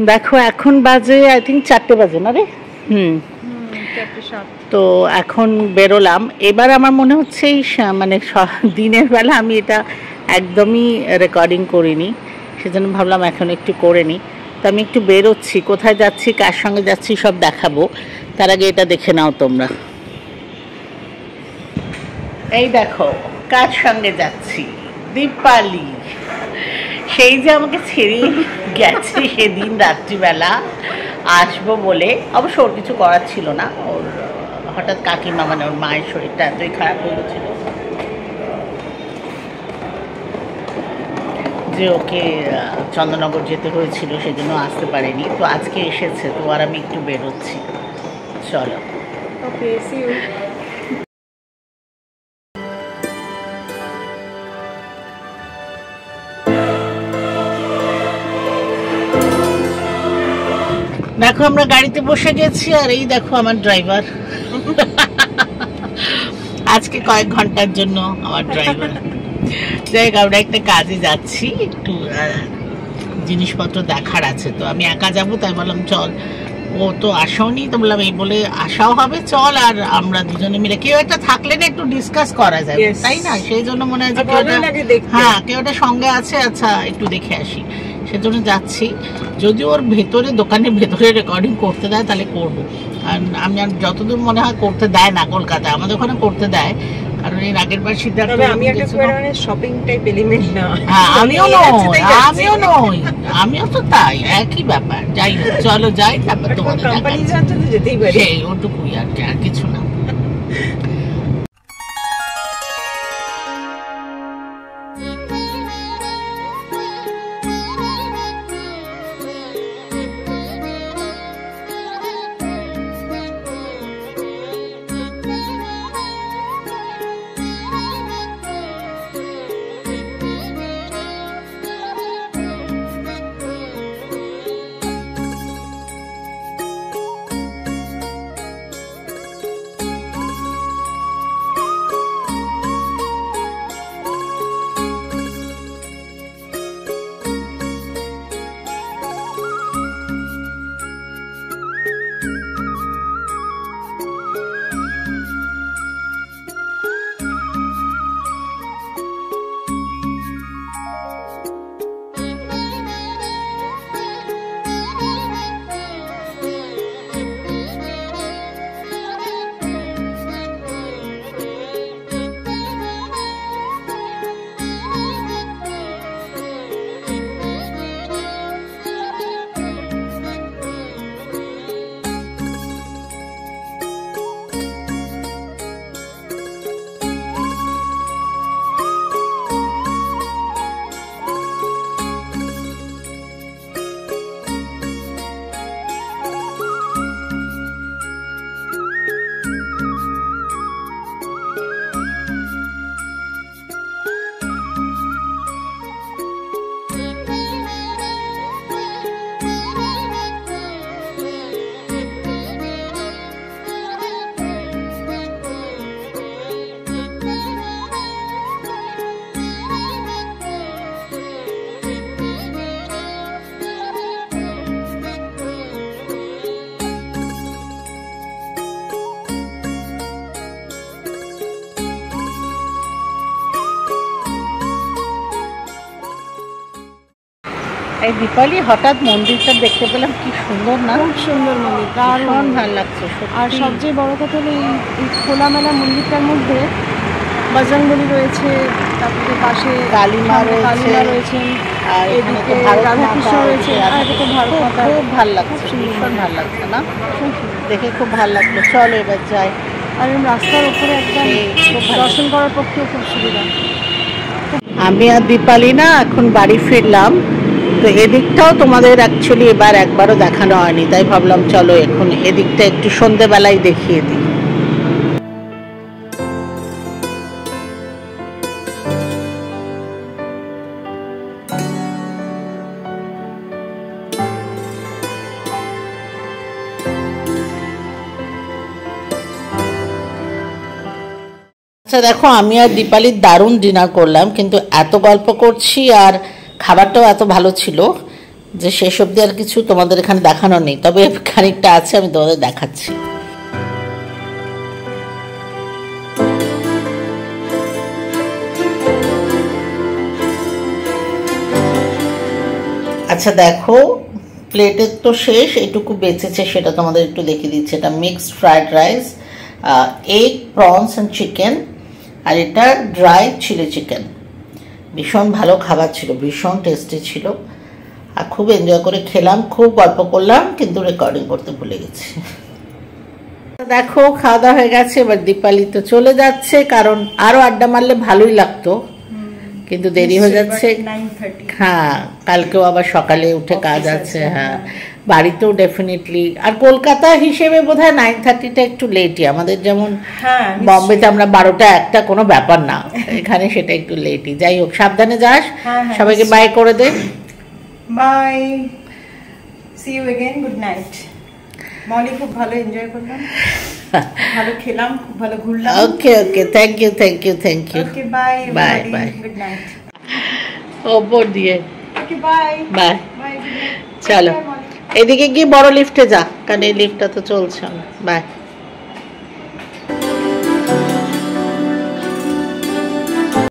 দেখো এখন বাজে আই থিঙ্ক 4টে বাজে না রে। তো এখন বেরোলাম। এবার আমার মনে হচ্ছে এই মানে দিনের বেলা আমি এটা একদমই রেকর্ডিং করিনি, সেজন্য ভাবলাম এখন একটু করে নিই। তো আমি একটু বেরোচ্ছি, কোথায় যাচ্ছি কার সঙ্গে যাচ্ছি সব দেখাবো। তার আগে এটা দেখে নাও তোমরা। এই দেখো কার সঙ্গে যাচ্ছি, দীপালি। সেই যে আমাকে ছেড়ে গেছে সেদিন রাত্রিবেলা আসবো বলে, অবশ্য ওর কিছু করার ছিল না, ওর হঠাৎ কাকিমা মানে ওর মায়ের শরীরটা এতই খারাপ হয়ে গেছিল যে ওকে চন্দননগর যেতে হয়েছিল, সেজন্য আসতে পারেনি। তো আজকে এসেছে, তো আর আমি একটু বেরোচ্ছি। চলো, ওকে, সি ইউ। দেখো আমরা গাড়িতে বসে গেছি, আর এই দেখো আমার ড্রাইভার। আজকে কয়েক ঘন্টার জন্য আমার ড্রাইভার। যাই হোক, আমরা একটা কাজে যাচ্ছি, একটু জিনিসপত্র দেখার আছে। তো আমি একা যাবো, তাই বললাম চল, ও তো আসাওনি, তো বললাম এই বলে আসাও হবে, চল। আর আমরা দুজনে মিলে কেউ একটা থাকলে না একটু ডিসকাস করা যায়, তাই না? সেই জন্য মনে হয় যে হ্যাঁ কেউ একটা সঙ্গে আছে, আচ্ছা একটু দেখে আসি, সেজন্য যাচ্ছি। যদি ওর ভেতরে দোকানের ভেতরে রেকর্ডিং করতে দেয় তাহলে করবো। আর আমি আর যতদূর মনে হয় করতে দেয় না কলকাতায়, আমাদের ওখানে করতে দেয়, কারণ এর আগের বার সিদ্ধার্থ শপিং টাইপ এলিমেন্ট না। হ্যাঁ আমিও তো তাই, একই ব্যাপার। যাই হোক, চলো যাই, তারপর তোমাদের যেতেই পারি, সেই ওটুকুই আর কি, আর কিছু না। এই দীপালি, হঠাৎ মন্দিরটা দেখতে পেলাম, কি সুন্দর না? খুব সুন্দর মন্দির, দারুণ ভালো লাগছে। আর সবচেয়ে বড় কথা হলো এই খোলামেলা মন্দিরটার মধ্যে বজরংবলী রয়েছে, তারপরে পাশে কালিমা রয়েছে, আর এদিকে রাধাকৃষ্ণ রয়েছে, আর এটা তো ভারত মাতা। খুব ভালো লাগছে, ভীষণ ভালো লাগছে না? দেখে খুব ভালো লাগলো। চলো এবার যাই। আর রাস্তার উপরে একদম দর্শন করার পক্ষেও খুব সুবিধা। আমি আর দীপালি না এখন বাড়ি ফিরলাম। তো এদিকটাও তোমাদের অ্যাকচুয়ালি এবার একবারও দেখানো হয়নি, তাই ভাবলাম চলো এখন এদিকটা একটু সন্ধেবেলায় দেখিয়ে দিই। আচ্ছা দেখো, আমি আর দীপালির দারুণ ডিনার করলাম, কিন্তু এত গল্প করছি আর খাবারটাও এত ভালো ছিল যে শেষ অবধি আর কিছু তোমাদের এখানে দেখানো নেই, তবে খানিকটা আছে, আমি তোমাদের দেখাচ্ছি। আচ্ছা দেখো, প্লেটের তো শেষ, এটুকু বেঁচেছে সেটা তোমাদের একটু দেখিয়ে দিচ্ছি। এটা mixed fried rice, egg, prawns and chicken, আর এটা ড্রাই চিলি চিকেন। ভীষণ ভালো খাবার ছিল, ভীষণ টেস্টি ছিল, আর খুব এনজয় করে খেলাম। খুব গল্প করলাম কিন্তু রেকর্ডিং করতে ভুলে গেছি। দেখো খাওয়া দাওয়া হয়ে গেছে, এবার দীপালি তো চলে যাচ্ছে, কারণ আরও আড্ডা মারলে ভালোই লাগতো, কিন্তু দেরি হয়ে যাচ্ছে। হ্যাঁ, কালকেও আবার সকালে উঠে কাজ আছে। হ্যাঁ, বাড়িতেও ডেফিনেটলি। আর কলকাতা হিসেবে বোধহয় 9:30টা একটু লেটই, আমাদের যেমন বম্বেতে আমরা 12টা 1টা কোনো ব্যাপার না, এখানে সেটা একটু লেটই। যাই হোক, সাবধানে যাস, সবাইকে বাই করে দে। Bye, see you again, good night. মলি খুব ভালো এনজয় করলাম, ভালো খেলাম, খুব ভালো ঘুরলাম। Okay okay, thank you thank you thank you. Okay bye bye bye, good night. ওপর দিয়ে ওকে বাই বাই। বাই, চলো এদিকে গিয়ে বড় লিফটে যা, কারণ এই লিফটটা তো চলছে। বাই।